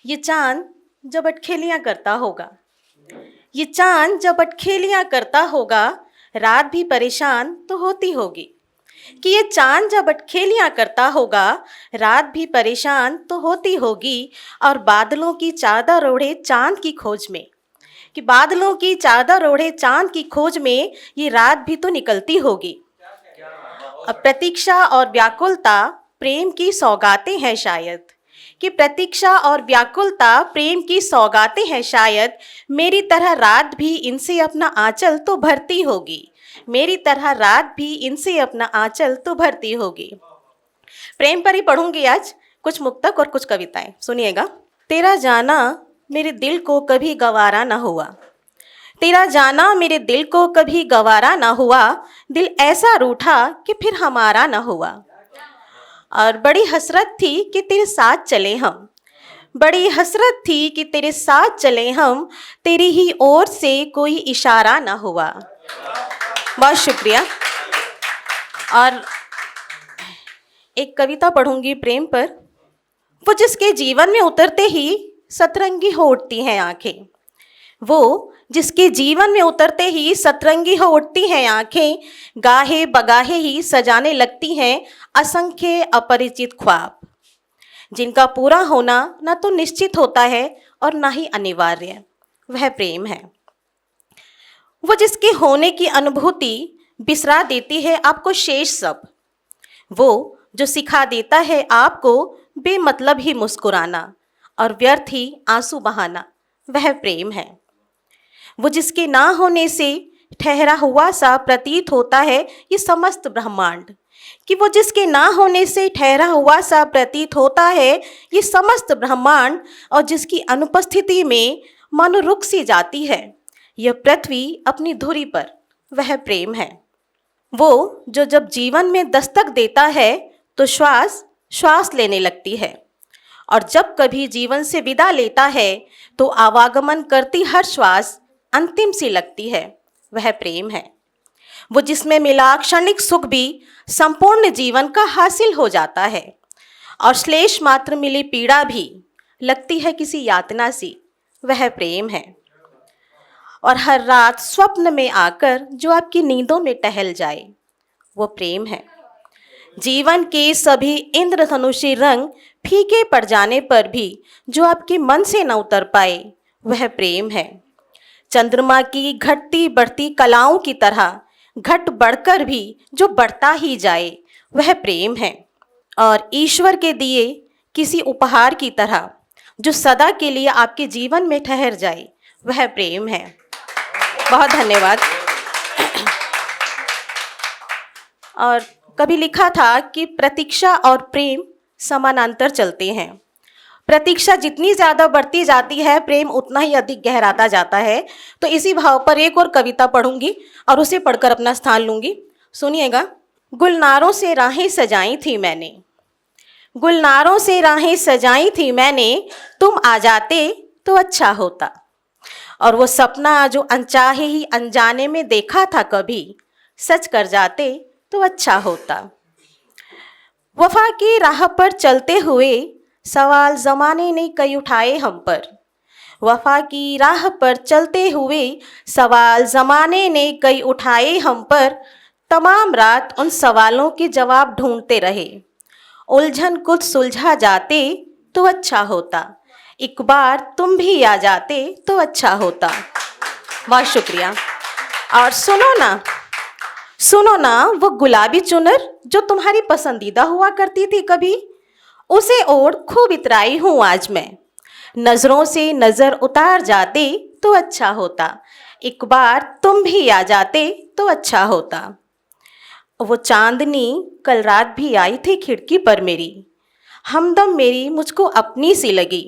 ये चांद जब अटखेलियाँ करता होगा, ये चांद जब अटखेलियाँ करता होगा, रात भी परेशान तो होती होगी। कि ये चांद जब अटखेलियाँ करता होगा, रात भी परेशान तो होती होगी। और बादलों की चादर ओढ़े चांद की खोज में, कि बादलों की चादर ओढ़े चांद की खोज में ये रात भी तो निकलती होगी। अब प्रतीक्षा और व्याकुलता प्रेम की सौगातें हैं शायद, कि प्रतीक्षा और व्याकुलता प्रेम की सौगातें हैं शायद। मेरी तरह रात भी इनसे अपना आंचल तो भरती होगी, मेरी तरह रात भी इनसे अपना आंचल तो भरती होगी। प्रेम पर ही पढ़ूंगी आज कुछ मुक्तक और कुछ कविताएं, सुनिएगा। तेरा जाना मेरे दिल को कभी गवारा ना हुआ, तेरा जाना मेरे दिल को कभी गवारा ना हुआ। दिल ऐसा रूठा कि फिर हमारा ना हुआ। और बड़ी हसरत थी कि तेरे साथ चले हम, बड़ी हसरत थी कि तेरे साथ चले हम, तेरी ही ओर से कोई इशारा ना हुआ। बहुत शुक्रिया। और एक कविता पढ़ूंगी प्रेम पर। वो जिसके जीवन में उतरते ही सतरंगी हो उठती हैं आंखें, वो जिसके जीवन में उतरते ही सतरंगी हो उठती हैं आंखें, गाहे बगाहे ही सजाने लगती हैं असंख्य अपरिचित ख्वाब, जिनका पूरा होना न तो निश्चित होता है और न ही अनिवार्य। वह प्रेम है। वो जिसके होने की अनुभूति बिसरा देती है आपको शेष सब, वो जो सिखा देता है आपको बेमतलब ही मुस्कुराना और व्यर्थ ही आंसू बहाना, वह प्रेम है। वो जिसके ना होने से ठहरा हुआ सा प्रतीत होता है ये समस्त ब्रह्मांड, कि वो जिसके ना होने से ठहरा हुआ सा प्रतीत होता है ये समस्त ब्रह्मांड, और जिसकी अनुपस्थिति में मानो रुक सी जाती है यह पृथ्वी अपनी धुरी पर, वह प्रेम है। वो जो जब जीवन में दस्तक देता है तो श्वास श्वास लेने लगती है, और जब कभी जीवन से विदा लेता है तो आवागमन करती हर श्वास अंतिम सी लगती है, वह प्रेम है। वो जिसमें मिला क्षणिक सुख भी संपूर्ण जीवन का हासिल हो जाता है, और श्लेष मात्र मिली पीड़ा भी लगती है किसी यातना सी, वह प्रेम है। और हर रात स्वप्न में आकर जो आपकी नींदों में टहल जाए, वो प्रेम है। जीवन के सभी इंद्रधनुषी रंग फीके पड़ जाने पर भी जो आपके मन से न उतर पाए, वह प्रेम है। चंद्रमा की घटती बढ़ती कलाओं की तरह घट बढ़कर भी जो बढ़ता ही जाए, वह प्रेम है। और ईश्वर के दिए किसी उपहार की तरह जो सदा के लिए आपके जीवन में ठहर जाए, वह प्रेम है। बहुत धन्यवाद। और कभी लिखा था कि प्रतीक्षा और प्रेम समानांतर चलते हैं। प्रतीक्षा जितनी ज़्यादा बढ़ती जाती है, प्रेम उतना ही अधिक गहराता जाता है। तो इसी भाव पर एक और कविता पढ़ूंगी और उसे पढ़कर अपना स्थान लूंगी। सुनिएगा। गुलनारों से राहें सजाई थी मैंने, गुलनारों से राहें सजाई थी मैंने, तुम आ जाते तो अच्छा होता। और वो सपना जो अनचाहे ही अनजाने में देखा था कभी, सच कर जाते तो अच्छा होता। वफा की राह पर चलते हुए सवाल ज़माने ने कई उठाए हम पर, वफा की राह पर चलते हुए सवाल ज़माने ने कई उठाए हम पर। तमाम रात उन सवालों के जवाब ढूंढते रहे, उलझन कुछ सुलझा जाते तो अच्छा होता। एक बार तुम भी आ जाते तो अच्छा होता। बहुत शुक्रिया। और सुनो ना वो गुलाबी चुनर जो तुम्हारी पसंदीदा हुआ करती थी कभी, उसे ओढ़ खूब इतराई हूँ आज मैं। नज़रों से नज़र उतार जाते तो अच्छा होता। एक बार तुम भी आ जाते तो अच्छा होता। वो चांदनी कल रात भी आई थी खिड़की पर मेरी, हमदम मेरी मुझको अपनी सी लगी।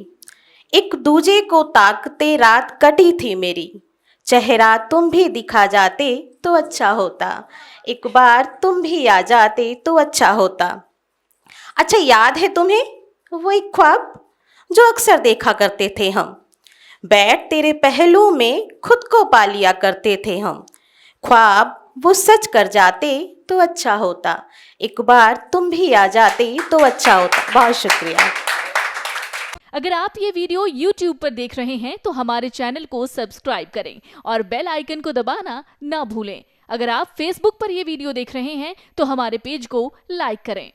एक दूजे को ताकते रात कटी थी मेरी, चेहरा तुम भी दिखा जाते तो अच्छा होता। एक बार तुम भी आ जाते तो अच्छा होता। अच्छा, याद है तुम्हें वो एक ख्वाब जो अक्सर देखा करते थे हम, बैठ तेरे पहलू में खुद को पा लिया करते थे हम। ख्वाब वो सच कर जाते तो अच्छा होता। एक बार तुम भी आ जाते तो अच्छा होता। बहुत शुक्रिया। अगर आप ये वीडियो YouTube पर देख रहे हैं तो हमारे चैनल को सब्सक्राइब करें और बेल आइकन को दबाना ना भूलें। अगर आप Facebook पर ये वीडियो देख रहे हैं तो हमारे पेज को लाइक करें।